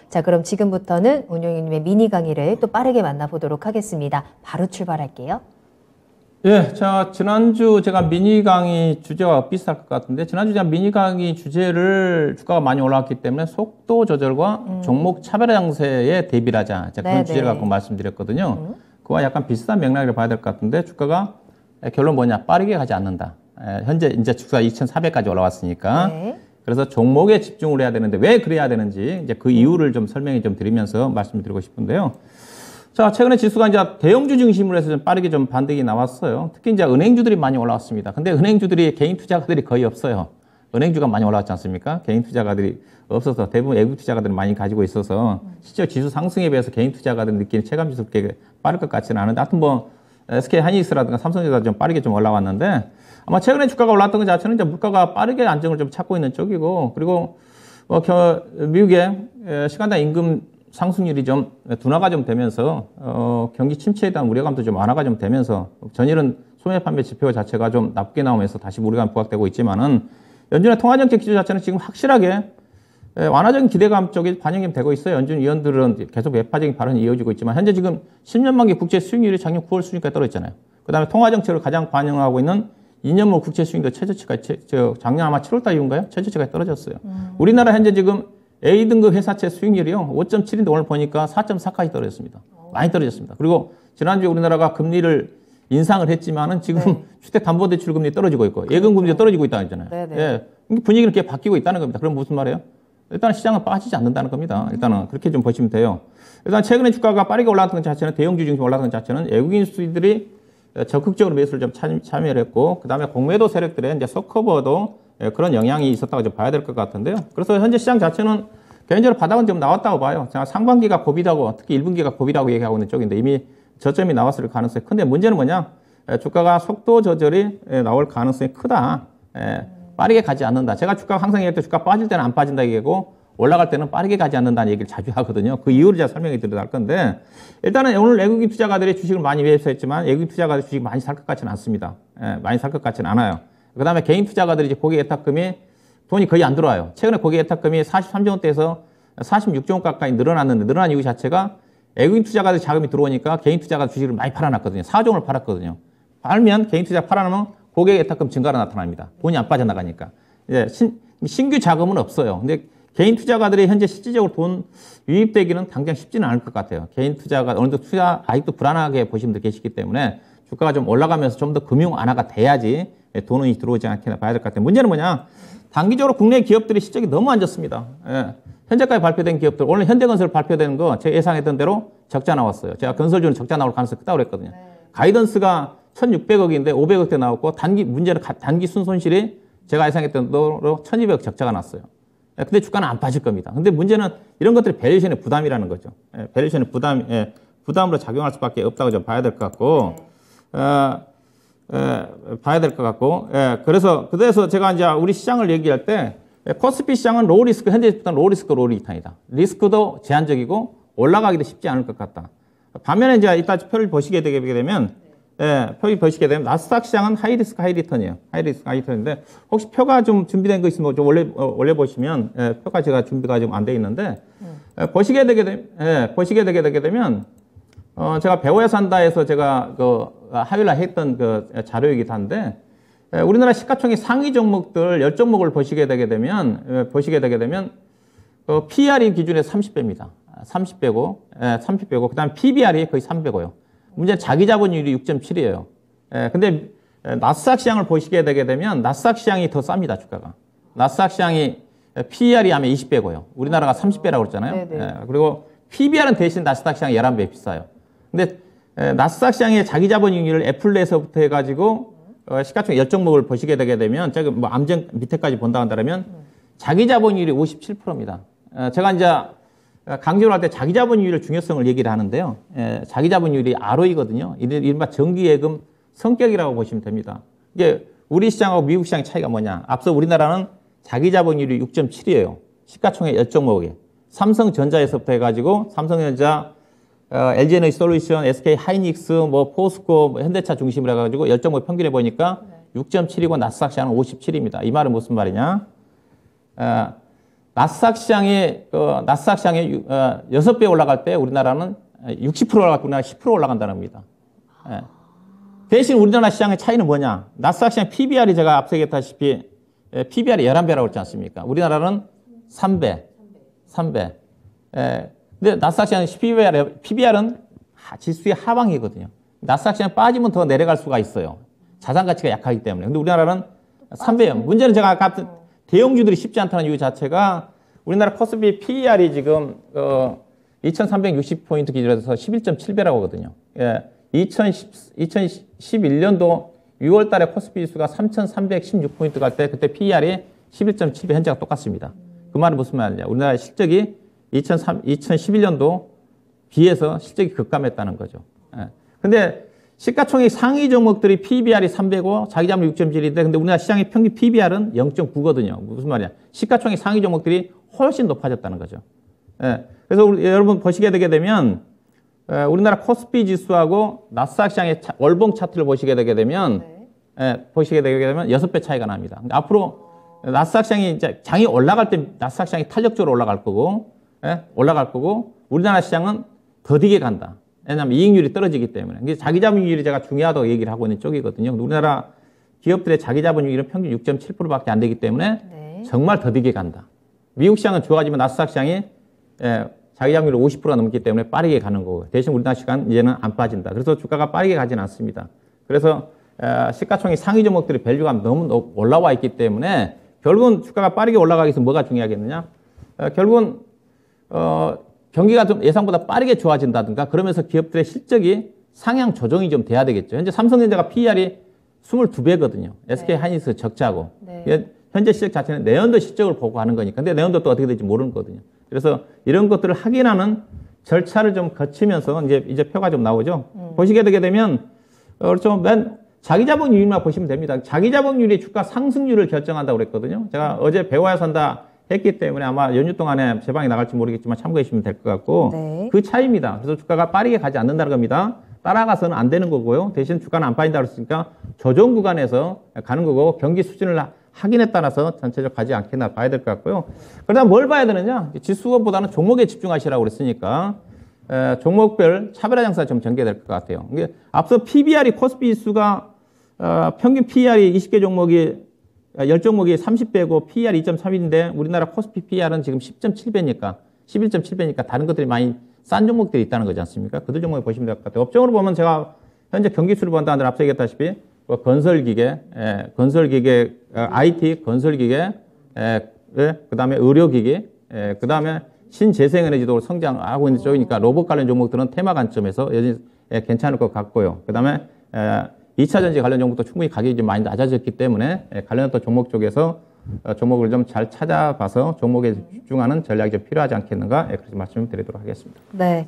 자, 그럼 지금부터는 운용님의 미니 강의를 또 빠르게 만나보도록 하겠습니다. 바로 출발할게요. 예, 자, 지난주 제가 미니 강의 주제와 비슷할 것 같은데, 지난주 제가 미니 강의 주제를 주가가 많이 올라왔기 때문에 속도 조절과 종목 차별 장세에 대비를 하자. 제가 그런 주제를 갖고 말씀드렸거든요. 그와 약간 비슷한 맥락을 봐야 될 것 같은데, 주가가 결론 뭐냐? 빠르게 가지 않는다. 현재 이제 주가가 2,400까지 올라왔으니까. 네. 그래서 종목에 집중을 해야 되는데 왜 그래야 되는지 이제 그 이유를 좀 설명해 좀 드리면서 말씀드리고 싶은데요. 자, 최근에 지수가 이제 대형주 중심으로 해서 좀 빠르게 좀 반등이 나왔어요. 특히 이제 은행주들이 많이 올라왔습니다. 근데 은행주들이 개인 투자가들이 거의 없어요. 은행주가 많이 올라왔지 않습니까? 개인 투자가들이 없어서 대부분 외국 투자가들이 많이 가지고 있어서 실제 지수 상승에 비해서 개인 투자가들이 느끼는 체감 지수 그렇게 빠를 것 같지는 않은데 하여튼 뭐 SK 하이닉스라든가 삼성전자 좀 빠르게 좀 올라왔는데 아마 최근에 주가가 올랐던 것 자체는 이제 물가가 빠르게 안정을 좀 찾고 있는 쪽이고 그리고 미국의 시간당 임금 상승률이 좀 둔화가 좀 되면서 경기 침체에 대한 우려감도 좀 완화가 좀 되면서 전일은 소매 판매 지표 자체가 좀 나쁘게 나오면서 다시 우려감 부각되고 있지만은 연준의 통화정책 기조 자체는 지금 확실하게 완화적인 기대감 쪽에 반영이 되고 있어요. 연준 위원들은 계속 매파적인 발언이 이어지고 있지만 현재 지금 10년 만기 국채 수익률이 작년 9월 수준까지 떨어졌잖아요. 그다음에 통화정책을 가장 반영하고 있는 2년물 국채 수익도 최저치까지 작년 아마 7월달 이후인가요? 최저치까지 떨어졌어요. 우리나라 현재 지금 A등급 회사채 수익률이요 5.7인데 오늘 보니까 4.4까지 떨어졌습니다. 많이 떨어졌습니다. 그리고 지난주에 우리나라가 금리를 인상을 했지만은 지금 주택담보대출 금리 떨어지고 있고 예금 금리도 떨어지고 있다고 했잖아요. 예, 분위기는 이렇게 바뀌고 있다는 겁니다. 그럼 무슨 말이에요? 일단 시장은 빠지지 않는다는 겁니다. 일단은 그렇게 좀 보시면 돼요. 일단 최근에 주가가 빠르게 올라갔던 것 자체는 대형주 중심 올라갔던 것 자체는 외국인 수익들이 적극적으로 매수를 좀 참여를 했고 그 다음에 공매도 세력들의 이제 소커버도 그런 영향이 있었다고 좀 봐야 될 것 같은데요. 그래서 현재 시장 자체는 개인적으로 바닥은 좀 나왔다고 봐요. 제가 상반기가 고비라고 특히 1분기가 고비라고 얘기하고 있는 쪽인데 이미 저점이 나왔을 가능성이 큰데 문제는 뭐냐? 주가가 속도 조절이 나올 가능성이 크다. 빠르게 가지 않는다. 제가 주가가 항상 얘기할 때 주가 빠질 때는 안 빠진다 얘기하고 올라갈 때는 빠르게 가지 않는다는 얘기를 자주 하거든요. 그 이유를 제가 설명해 드려야 할 건데 일단은 오늘 외국인 투자가들이 주식을 많이 매수했지만 외국인 투자가들이 주식 많이 살 것 같지는 않습니다. 많이 살 것 같지는 않아요. 그 다음에 개인 투자가들이 이제 고객 예탁금이 돈이 거의 안 들어와요. 최근에 고객 예탁금이 43조 원대에서 46조 원 가까이 늘어났는데 늘어난 이유 자체가 외국인 투자가들 자금이 들어오니까 개인 투자가 주식을 많이 팔아놨거든요. 4조 원을 팔았거든요. 팔면 개인 투자 팔아놓으면 고객 예탁금 증가가 나타납니다. 돈이 안 빠져나가니까. 이제 신규 자금은 없어요. 근데 개인 투자가들이 현재 실질적으로 돈 유입되기는 당장 쉽지는 않을 것 같아요. 개인 투자가 어느 정도 투자 아직도 불안하게 보시는 분들 계시기 때문에 주가가 좀 올라가면서 좀 더 금융 완화가 돼야지 돈이 들어오지 않게 봐야 될 것 같아요. 문제는 뭐냐? 단기적으로 국내 기업들이 실적이 너무 안 좋습니다. 현재까지 발표된 기업들, 오늘 현대건설 발표되는 거 제가 예상했던 대로 적자 나왔어요. 제가 건설주는 적자 나올 가능성이 크다고 그랬거든요. 가이던스가 1,600억인데 500억대 나왔고 문제는 단기 순손실이 제가 예상했던 대로 1,200억 적자가 났어요. 근데 주가는 안 빠질 겁니다. 근데 문제는 이런 것들이 밸류에이션의 부담이라는 거죠. 밸류에이션의 부담으로 작용할 수밖에 없다고 좀 봐야 될 것 같고, 봐야 될 것 같고, 그래서 제가 이제 우리 시장을 얘기할 때, 코스피 시장은 로우 리스크, 현재부터는 로우 리스크, 로우 리턴이다. 리스크도 제한적이고 올라가기도 쉽지 않을 것 같다. 반면에 이제 이따 표를 보시게 되면, 표를 보시게 되면 나스닥 시장은 하이 리스크, 하이 리턴이에요. 하이 리스크, 하이 리턴인데 혹시 표가 좀 준비된 거 있으면 좀 올려 보시면 표가 제가 준비가 좀 안 돼 있는데 보시게 되게 되면 제가 배워야 산다에서 제가 화요일날 했던 그 자료이기도 한데 우리나라 시가총액 상위 종목들 10종목을 보시게 되게 되면 PER이 기준에서 30배입니다. 30배고 그다음 PBR이 거의 3배고요. 문제는 자기 자본율이 6.7이에요. 근데 나스닥 시장을 보시게 되게 되면 나스닥 시장이 더 쌉니다, 주가가. 나스닥 시장이 PER이 하면 20배고요. 우리나라가 30배라고 그랬잖아요. 그리고 PBR은 대신 나스닥 시장이 11배 비싸요. 근데 나스닥 시장의 자기 자본율을 애플에서부터 해가지고 시가총액 10종목을 보시게 되게 되면 제가 뭐 암전 밑에까지 본다 한다면 자기 자본율이 57%입니다. 제가 이제 강조를 할 때 자기 자본율의 중요성을 얘기를 하는데요. 자기 자본율이 ROE거든요. 이른바 정기예금 성격이라고 보시면 됩니다. 이게 우리 시장하고 미국 시장의 차이가 뭐냐. 앞서 우리나라는 자기 자본율이 6.7이에요. 시가총액 10종목에. 삼성전자에서부터 해가지고 삼성전자, LG에너지솔루션, SK 하이닉스, 포스코, 현대차 중심으로 해가지고 10종목 평균해 보니까 6.7이고 나스닥 시장은 57입니다. 이 말은 무슨 말이냐? 나스닥 시장이 6배 올라갈 때 우리나라는 60% 올라갈 때 우리나라 10% 올라간다는 겁니다. 예. 대신 우리나라 시장의 차이는 뭐냐? 나스닥 시장 PBR이 제가 앞서 얘기했다시피 PBR이 11배라고 그랬지 않습니까? 우리나라는 3배. 예. 근데 나스닥 시장 PBR은 지수의 하방이거든요. 나스닥 시장 빠지면 더 내려갈 수가 있어요. 자산 가치가 약하기 때문에. 근데 우리나라는 3배예요. 문제는 제가 아까 대형주들이 쉽지 않다는 이유 자체가 우리나라 코스피 PER이 지금 2360포인트 기준에서 11.7배라고 하거든요. 예. 2011년도 6월 달에 코스피 지수가 3316포인트 갈 때 그때 PER이 11.7배 현재가 똑같습니다. 그 말은 무슨 말이냐. 우리나라 실적이 2011년도 비해서 실적이 급감했다는 거죠. 예. 근데 시가총액 상위 종목들이 PBR이 3배고 자기자본 6.7인데 근데 우리나라 시장의 평균 PBR은 0.9거든요. 무슨 말이야? 시가총액 상위 종목들이 훨씬 높아졌다는 거죠. 예. 그래서 여러분 보시게 되게 되면 우리나라 코스피 지수하고 나스닥 시장의 월봉 차트를 보시게 되게 되면 보시게 되게 되면 6배 차이가 납니다. 그러니까 앞으로 나스닥 시장이 이제 장이 올라갈 때 나스닥 시장이 탄력적으로 올라갈 거고 우리나라 시장은 더디게 간다. 왜냐하면 이익률이 떨어지기 때문에. 이게 자기자본율이 제가 중요하다고 얘기를 하고 있는 쪽이거든요. 우리나라 기업들의 자기자본율은 평균 6.7%밖에 안 되기 때문에 정말 더디게 간다. 미국 시장은 좋아지면 나스닥 시장이 자기자본율이 50%가 넘기 때문에 빠르게 가는 거고 대신 우리나라 시장은 이제는 안 빠진다. 그래서 주가가 빠르게 가지는 않습니다. 그래서 시가총액 상위 종목들의 밸류가 너무 올라와 있기 때문에 결국은 주가가 빠르게 올라가기 위해서 뭐가 중요하겠느냐? 결국은 경기가 좀 예상보다 빠르게 좋아진다든가 그러면서 기업들의 실적이 상향 조정이 좀 돼야 되겠죠. 현재 삼성전자가 PER이 22배거든요. SK 하이닉스 적자고. 현재 실적 자체는 내년도 실적을 보고 하는 거니까. 근데 내년도 또 어떻게 될지 모르는 거거든요. 그래서 이런 것들을 확인하는 절차를 좀 거치면서 이제 표가 좀 나오죠. 보시게 되게 되면 좀 자기자본율만 보시면 됩니다. 자기자본율이 주가 상승률을 결정한다고 그랬거든요. 제가 어제 배워야 산다 했기 때문에 아마 연휴 동안에 제 방에 나갈지 모르겠지만 참고해 주시면 될 것 같고 그 차이입니다. 그래서 주가가 빠르게 가지 않는다는 겁니다. 따라가서는 안 되는 거고요. 대신 주가는 안 빠진다고 했으니까 조정 구간에서 가는 거고 경기 수준을 확인에 따라서 전체적으로 가지 않겠나 봐야 될 것 같고요. 그러다 뭘 봐야 되느냐? 지수보다는 종목에 집중하시라고 그랬으니까 종목별 차별화 장사 좀 전개될 것 같아요. 이게 앞서 PBR이 코스피 지수가 평균 PER이 20개 종목이 10종목이 30배고 PER 2.3인데 우리나라 코스피 PER은 지금 10.7배니까 11.7배니까 다른 것들이 많이 싼 종목들이 있다는 거지 않습니까? 그들 종목을 보시면 될 것 같아요. 업종으로 보면 제가 현재 경기수를 본다는데 앞서 얘기했다시피 건설기계, IT, 건설기계, 그 다음에 의료기기, 그 다음에 신재생에너지도 성장하고 있는 쪽이니까 로봇 관련 종목들은 테마 관점에서 여전히 괜찮을 것 같고요. 그 다음에 2차 전지 관련 종목도 충분히 가격이 좀 많이 낮아졌기 때문에 관련된 종목 쪽에서 종목을 좀 잘 찾아봐서 종목에 집중하는 전략이 좀 필요하지 않겠는가 그렇게 말씀을 드리도록 하겠습니다. 네.